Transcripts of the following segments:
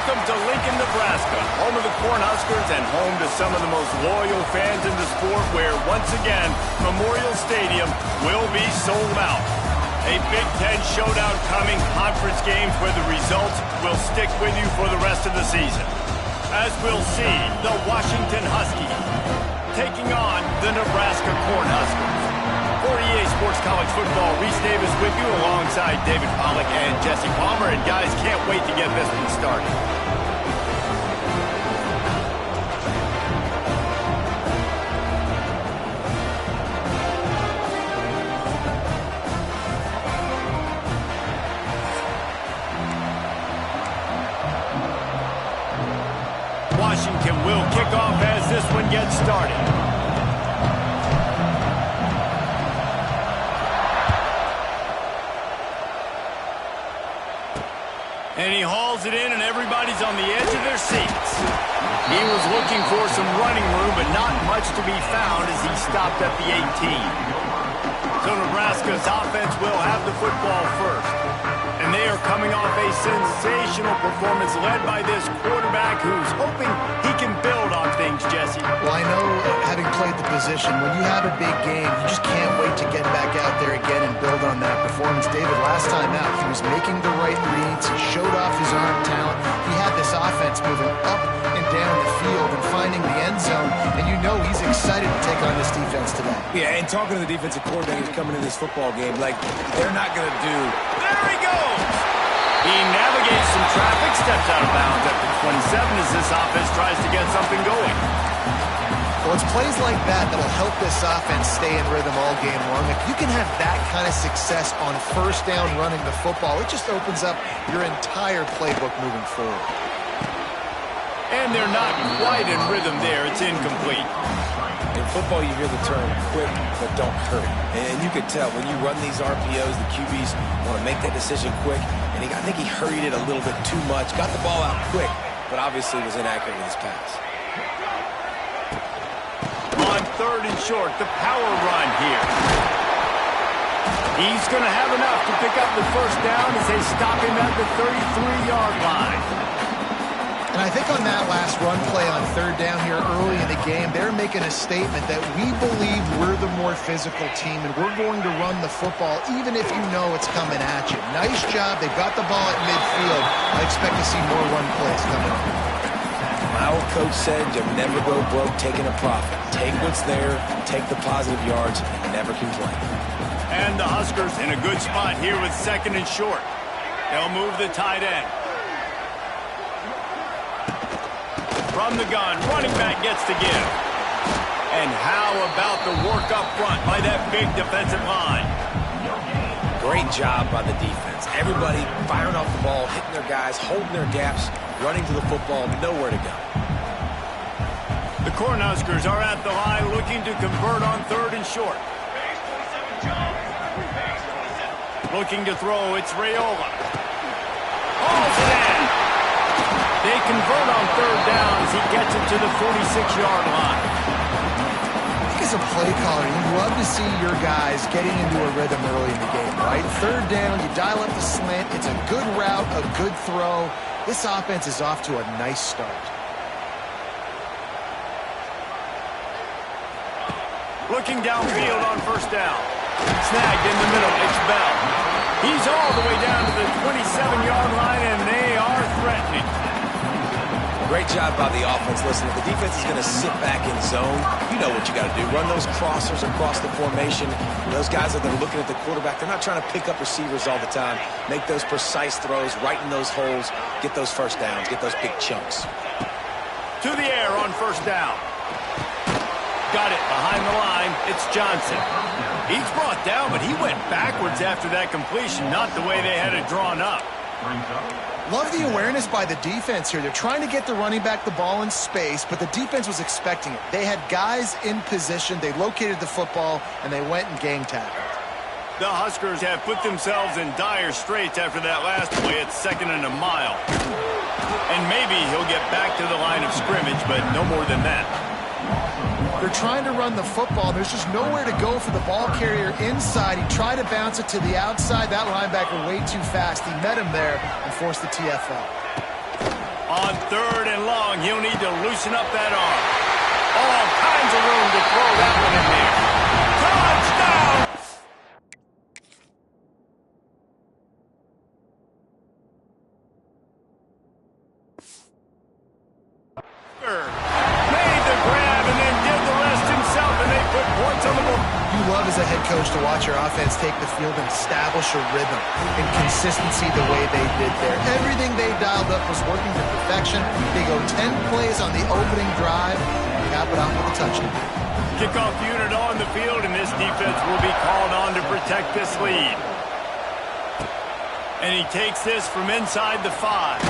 Welcome to Lincoln, Nebraska, home of the Cornhuskers and home to some of the most loyal fans in the sport, where, once again, Memorial Stadium will be sold out. A Big Ten showdown coming, conference games where the results will stick with you for the rest of the season. As we'll see, the Washington Huskies taking on the Nebraska Cornhuskers. For EA Sports College Football, Reese Davis with you alongside David Pollack and Jesse Palmer. And guys, can't wait to get this one started. Washington will kick off as this one gets started. And he hauls it in, and everybody's on the edge of their seats. He was looking for some running room, but not much to be found as he stopped at the 18. So Nebraska's offense will have the football first. And they are coming off a sensational performance led by this quarterback who's hoping he can build on things, Jesse. Well, I know, having played the position, when you have a big game, you just can't wait to get back out there again and build on that performance. David, last time out, he was making the right reads. He showed off his arm talent. He had this offense moving up and down the field and finding the end zone. And you know he's excited to take on this defense today. Yeah, and talking to the defensive coordinator coming into this football game, like, they're not going to do... There he goes! He navigates some traffic, steps out of bounds at the 27 as this offense tries to get something going. Well, it's plays like that that'll help this offense stay in rhythm all game long. If you can have that kind of success on first down running the football, it just opens up your entire playbook moving forward. And they're not quite in rhythm there. It's incomplete. In football, you hear the term quick, but don't hurry. And you can tell when you run these RPOs, the QBs want to make that decision quick. And I think he hurried it a little bit too much. Got the ball out quick, but obviously was inaccurate with his pass. On third and short, the power run here. He's going to have enough to pick up the first down as they stop him at the 33-yard line. And I think on that last run play on third down here early in the game, they're making a statement that we believe we're the more physical team and we're going to run the football even if you know it's coming at you. Nice job. They've got the ball at midfield. I expect to see more run plays coming up. My old coach said you'll never go broke taking a profit. Take what's there, take the positive yards, and never complain. And the Huskers in a good spot here with second and short. They'll move the tight end. From the gun, running back gets to give. And how about the work up front by that big defensive line? Great job by the defense. Everybody firing off the ball, hitting their guys, holding their gaps, running to the football, nowhere to go. The Cornhuskers are at the line looking to convert on third and short. Looking to throw, it's Raiola. Hauls it in. They convert on third down as he gets it to the 46-yard line. I think as a play caller, you love to see your guys getting into a rhythm early in the game, right? Third down, you dial up the slant. It's a good route, a good throw. This offense is off to a nice start. Looking downfield on first down. Snagged in the middle, it's Bell. He's all the way down to the 27-yard line, and they are threatening. Great job by the offense. Listen, if the defense is going to sit back in zone, you know what you got to do. Run those crossers across the formation. Those guys that are looking at the quarterback, they're not trying to pick up receivers all the time. Make those precise throws, right in those holes, get those first downs, get those big chunks. To the air on first down. Got it behind the line. It's Johnson. He's brought down, but he went backwards after that completion, not the way they had it drawn up. Love the awareness by the defense here. They're trying to get the running back the ball in space, but the defense was expecting it. They had guys in position. They located the football, and they went and gang tackled. The Huskers have put themselves in dire straits after that last play at second and a mile. And maybe he'll get back to the line of scrimmage, but no more than that. They're trying to run the football. There's just nowhere to go for the ball carrier inside. He tried to bounce it to the outside. That linebacker way too fast. He met him there and forced the TFL. On 3rd and long, he'll need to loosen up that arm. All kinds of room to throw that one in there. Touchdown! Made the grab and then did the rest himself, and they put points on the board. You love as a head coach to watch your offense take the field and establish a rhythm and consistency the way they did there. Everything they dialed up was working to perfection. They go 10 plays on the opening drive and cap it off with a touchdown. Kickoff unit on the field, and this defense will be called on to protect this lead. And he takes this from inside the 5.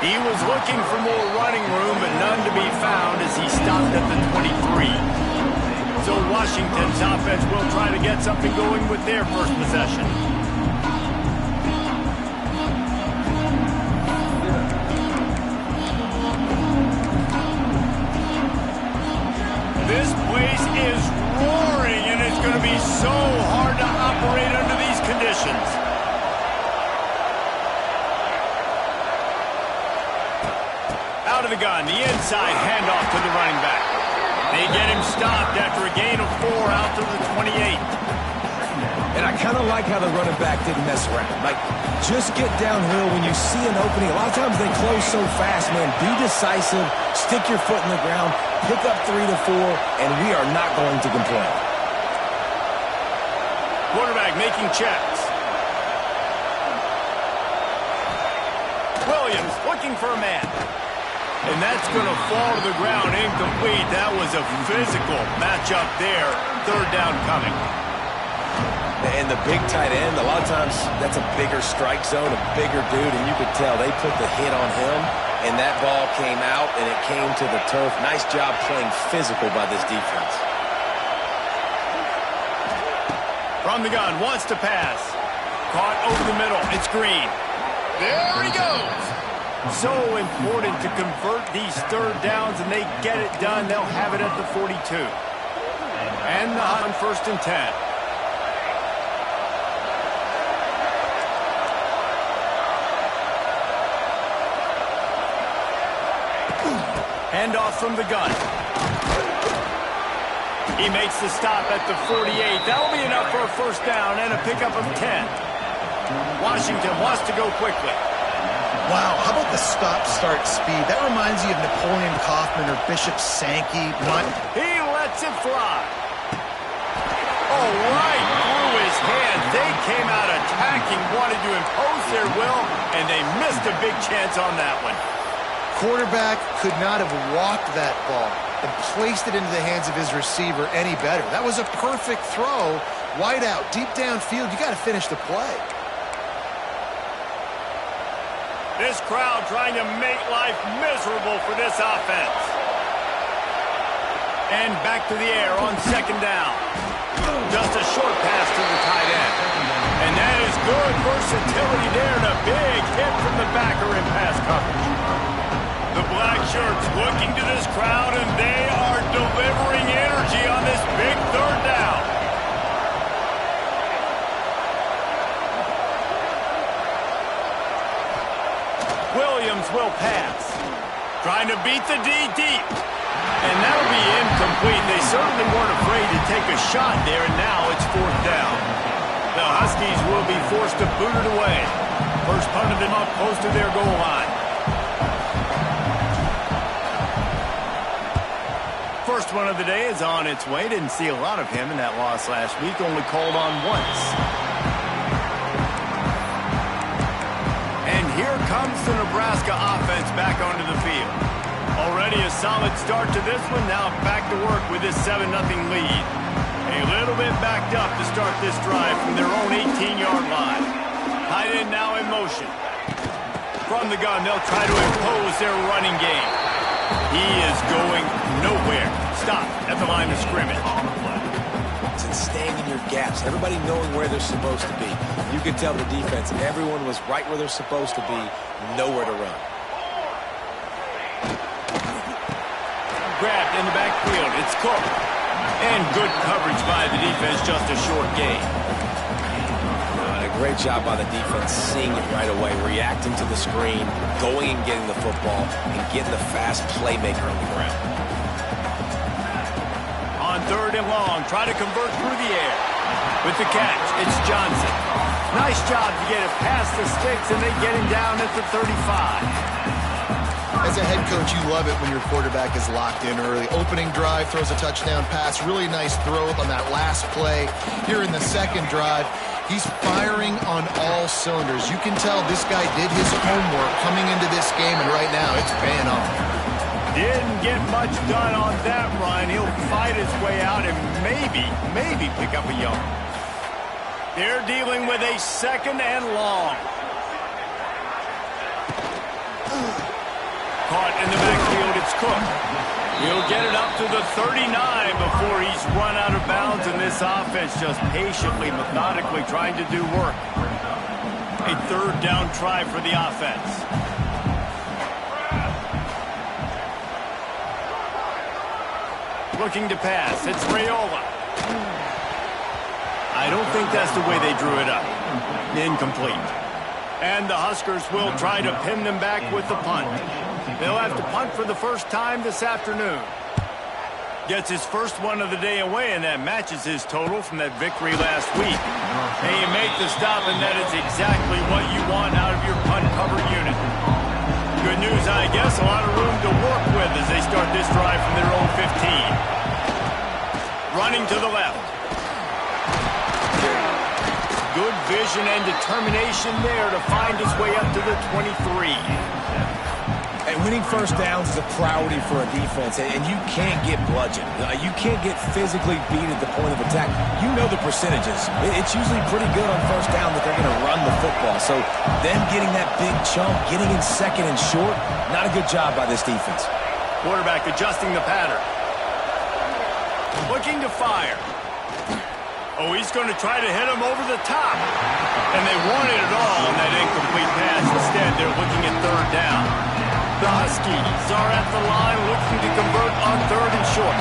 He was looking for more running room, but none to be found as he stopped at the 23. So Washington's offense will try to get something going with their first possession. This place is roaring, and it's going to be so hard to operate under these conditions. Out of the gun, the inside handoff to the running back. They get him stopped after a gain of 4 out to the 28. And I kind of like how the running back didn't mess around. Like, just get downhill when you see an opening. A lot of times they close so fast, man. Be decisive, stick your foot in the ground, pick up 3 to 4, and we are not going to complain. Quarterback making checks. Williams looking for a man. And that's going to fall to the ground incomplete. That was a physical matchup there. 3rd down coming. And the big tight end, a lot of times that's a bigger strike zone, a bigger dude, and you could tell they put the hit on him, and that ball came out, and it came to the turf. Nice job playing physical by this defense. From the gun, wants to pass. Caught over the middle. It's Green. There he goes. So important to convert these 3rd downs, and they get it done. They'll have it at the 42. And on 1st and 10. Handoff from the gun. He makes the stop at the 48. That'll be enough for a 1st down and a pickup of 10. Washington wants to go quickly. Wow, how about the stop-start speed? That reminds you of Napoleon Kaufman or Bishop Sankey. He lets it fly. Oh, right through his hand. They came out attacking, wanted to impose their will, and they missed a big chance on that one. Quarterback could not have walked that ball and placed it into the hands of his receiver any better. That was a perfect throw. Wide out, deep downfield. You got to finish the play. This crowd trying to make life miserable for this offense. And back to the air on 2nd down. Just a short pass to the tight end. And that is good versatility there, and a big hit from the backer in pass coverage. The black shirts looking to this crowd, and they are delivering energy on this big 3rd down. Williams will pass. Trying to beat the D deep. And that'll be incomplete. They certainly weren't afraid to take a shot there, and now it's 4th down. The Huskies will be forced to boot it away. First punted them up close to their goal line. First one of the day is on its way. Didn't see a lot of him in that loss last week. Only called on once. And here comes the Nebraska offense back onto the field. Already a solid start to this one. Now back to work with this 7-0 lead. A little bit backed up to start this drive from their own 18-yard line. Tight end now in motion. From the gun, they'll try to impose their running game. He is going nowhere. Stop at the line of scrimmage. It's in staying in your gaps. Everybody knowing where they're supposed to be. You could tell the defense, everyone was right where they're supposed to be, nowhere to run. Grabbed in the backfield. It's Cook. And good coverage by the defense, just a short gain. Great job by the defense, seeing it right away, reacting to the screen, going and getting the football, and getting the fast playmaker on the ground. On 3rd and long, try to convert through the air. With the catch, it's Johnson. Nice job to get it past the sticks, and they get him down at the 35. As a head coach, you love it when your quarterback is locked in early. Opening drive, throws a touchdown pass. Really nice throw on that last play. Here in the second drive, he's firing on all cylinders. You can tell this guy did his homework coming into this game, and right now it's paying off. Didn't get much done on that run. He'll fight his way out and maybe pick up a yard. They're dealing with a 2nd and long. Caught in the backfield, it's Cook. He'll get it up to the 39 before he's run out of bounds, and this offense just patiently, methodically trying to do work. A 3rd down try for the offense. Looking to pass, it's Raiola. I don't think that's the way they drew it up. Incomplete. And the Huskers will try to pin them back with the punt. They'll have to punt for the first time this afternoon. Gets his first one of the day away, and that matches his total from that victory last week. And you make the stop, and that is exactly what you want out of your punt cover unit. Good news, I guess, a lot of room to work with as they start this drive from their own 15. Running to the left. Good vision and determination there to find his way up to the 23. And winning first downs is a priority for a defense, and you can't get bludgeoned. You can't get physically beat at the point of attack. You know the percentages. It's usually pretty good on first down that they're going to run the football. So them getting that big chunk, getting in 2nd and short, not a good job by this defense. Quarterback adjusting the pattern. Looking to fire. Oh, he's going to try to hit him over the top. And they wanted it all on that incomplete pass. Instead, they're looking at 3rd down. The Huskies are at the line looking to convert on 3rd and short.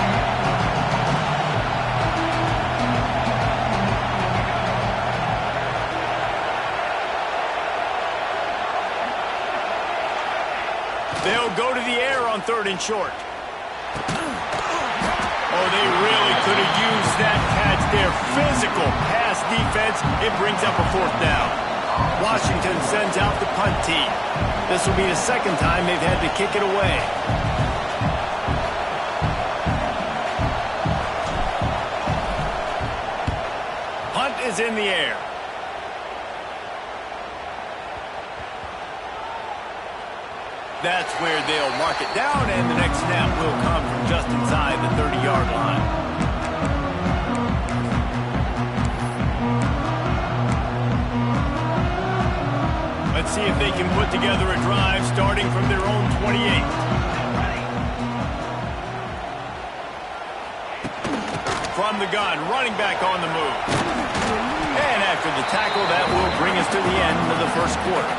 They'll go to the air on 3rd and short. Oh, they really could have used that catch there. Physical pass defense. It brings up a 4th down. Washington sends out the punt team. This will be the 2nd time they've had to kick it away. Punt is in the air. That's where they'll mark it down, and the next snap will come from just inside the 30-yard line. Let's see if they can put together a drive starting from their own 28. From the gun, running back on the move. And after the tackle, that will bring us to the end of the first quarter.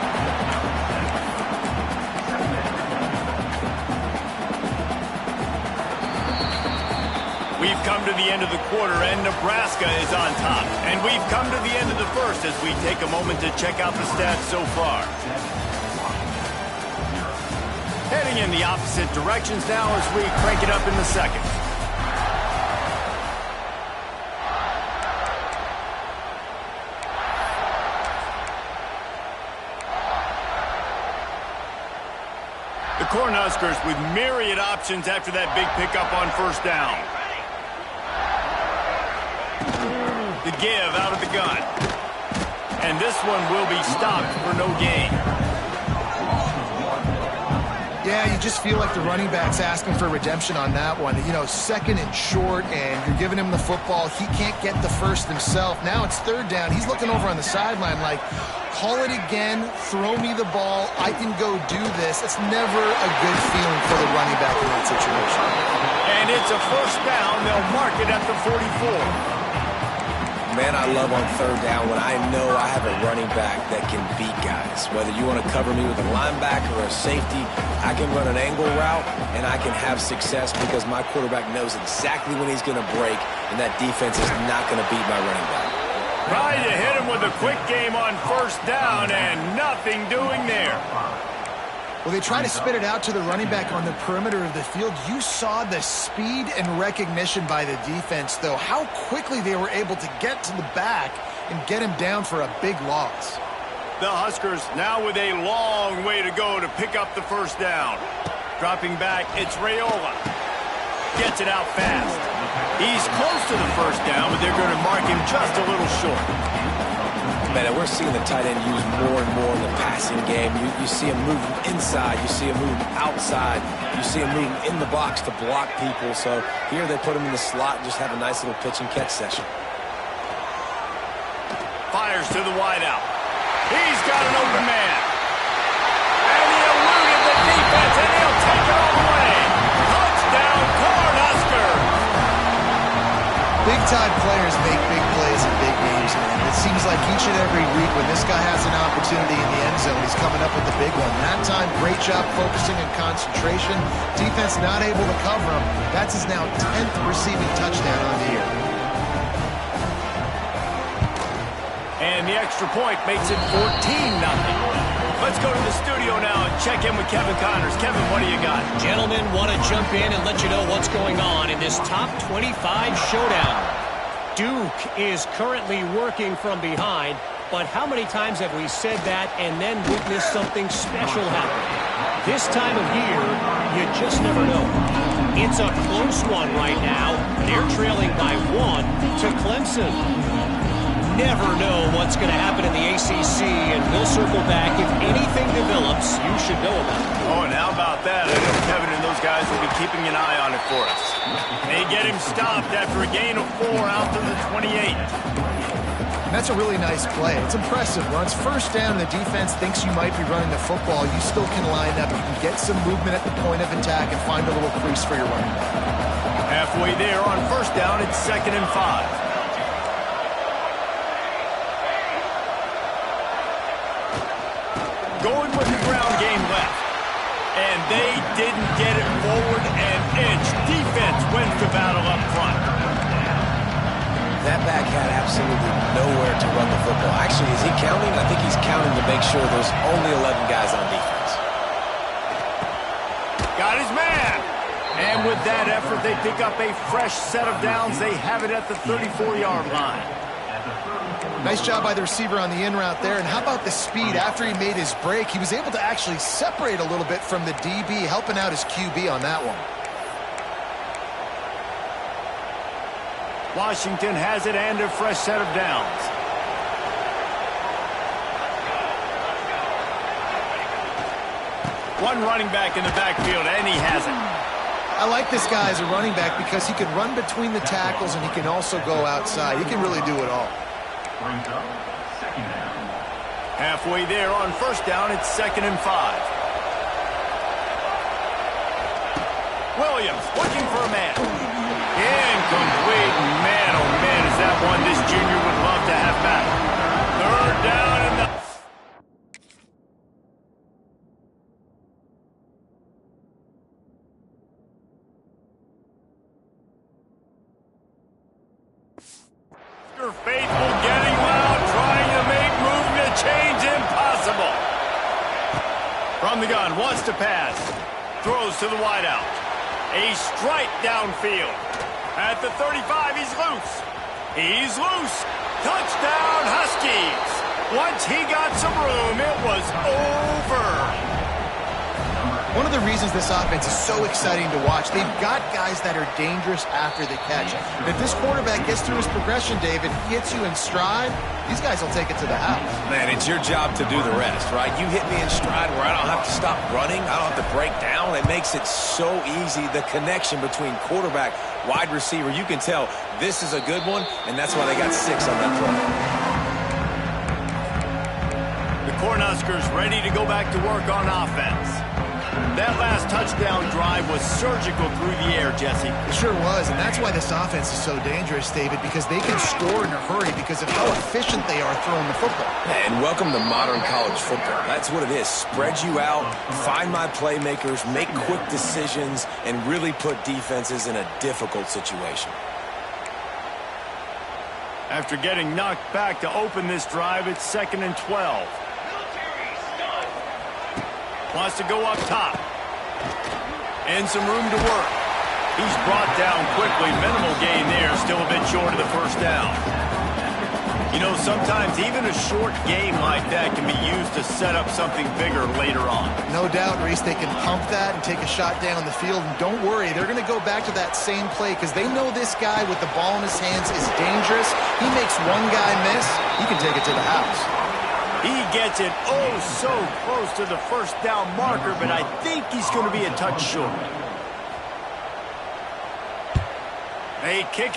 We've come to the end of the quarter, and Nebraska is on top. And we've come to the end of the first as we take a moment to check out the stats so far. Heading in the opposite directions now as we crank it up in the second. The Cornhuskers with myriad options after that big pickup on 1st down. The give out of the gun. And this one will be stopped for no gain. Yeah, you just feel like the running back's asking for redemption on that one. You know, 2nd and short, and you're giving him the football. He can't get the first himself. Now it's 3rd down. He's looking over on the sideline like, call it again, throw me the ball, I can go do this. It's never a good feeling for the running back in that situation. And it's a 1st down. They'll mark it at the 44. Man, I love on 3rd down when I know I have a running back that can beat guys. Whether you want to cover me with a linebacker or a safety, I can run an angle route, and I can have success because my quarterback knows exactly when he's going to break, and that defense is not going to beat my running back. Trying to hit him with a quick game on first down, and nothing doing there. Well, they try to spit it out to the running back on the perimeter of the field. You saw the speed and recognition by the defense, though. How quickly they were able to get to the back and get him down for a big loss. The Huskers now with a long way to go to pick up the first down. Dropping back, it's Raiola. Gets it out fast. He's close to the first down, but they're going to mark him just a little short. Man, we're seeing the tight end used more and more in the passing game. You see him moving inside. You see him moving outside. You see him moving in the box to block people. So here they put him in the slot and just have a nice little pitch and catch session. Fires to the wideout. He's got an open man. And he eluded the defense, and he'll take it all the way. Touchdown, Cornhuskers. Big-time players make big plays in big games, man. It seems like each and every week when this guy has an opportunity in the end zone, he's coming up with the big one. That time, great job focusing and concentration. Defense not able to cover him. That's his now 10th receiving touchdown on the year. And the extra point makes it 14-0. Let's go to the studio now and check in with Kevin Connors. Kevin, what do you got? Gentlemen, want to jump in and let you know what's going on in this top 25 showdown. Duke is currently working from behind, but how many times have we said that and then witnessed something special happen? This time of year, you just never know. It's a close one right now. They're trailing by 1 to Clemson. Never know what's going to happen in the ACC, and we'll circle back. If anything develops, you should know about it. Oh, and how about that? I know Kevin and those guys will be keeping an eye on it for us. They get him stopped after a gain of 4 out to the 28. And that's a really nice play. It's impressive. Once first down, the defense thinks you might be running the football. You still can line up. You can get some movement at the point of attack and find a little crease for your running back. Halfway there on first down, it's 2nd and 5. Going with the ground game left. And they didn't get it forward an inch. Defense wins the battle up front. That back had absolutely nowhere to run the football. Actually, is he counting? I think he's counting to make sure there's only 11 guys on defense. Got his man. And with that effort, they pick up a fresh set of downs. They have it at the 34-yard line. Nice job by the receiver on the in route there. And how about the speed? After he made his break, he was able to actually separate a little bit from the DB, helping out his QB on that one. Washington has it and a fresh set of downs. One running back in the backfield, and he has it. I like this guy as a running back because he can run between the tackles and he can also go outside. He can really do it all. Halfway there on first down, it's 2nd and 5. Williams looking for a man. Incomplete. Man, oh man, is that one this junior would love to have back. 3rd down and the... Faithful getting loud, trying to make movement change impossible. From the gun, wants to pass. Throws to the wideout. A strike downfield. At the 35, he's loose. He's loose. Touchdown, Huskies. Once he got some room, it was over. One of the reasons this offense is so exciting to watch, they've got guys that are dangerous after the catch. And if this quarterback gets through his progression, David, he hits you in stride, these guys will take it to the house. Man, it's your job to do the rest, right? You hit me in stride where I don't have to stop running. I don't have to break down. It makes it so easy. The connection between quarterback, wide receiver, you can tell this is a good one, and that's why they got 6 on that play. The Cornhuskers ready to go back to work on offense. That last touchdown drive was surgical through the air, Jesse. It sure was, and that's why this offense is so dangerous, David, because they can score in a hurry because of how efficient they are throwing the football. And welcome to modern college football. That's what it is. Spread you out, find my playmakers, make quick decisions, and really put defenses in a difficult situation. After getting knocked back to open this drive, it's 2nd and 12. Wants to go up top. And some room to work. He's brought down quickly. Minimal gain there. Still a bit short of the first down. You know, sometimes even a short game like that can be used to set up something bigger later on. No doubt, Reese, they can pump that and take a shot down the field. And don't worry, they're going to go back to that same play because they know this guy with the ball in his hands is dangerous. He makes one guy miss, he can take it to the house. He gets it oh so close to the first down marker, but I think he's going to be a touch short. They kick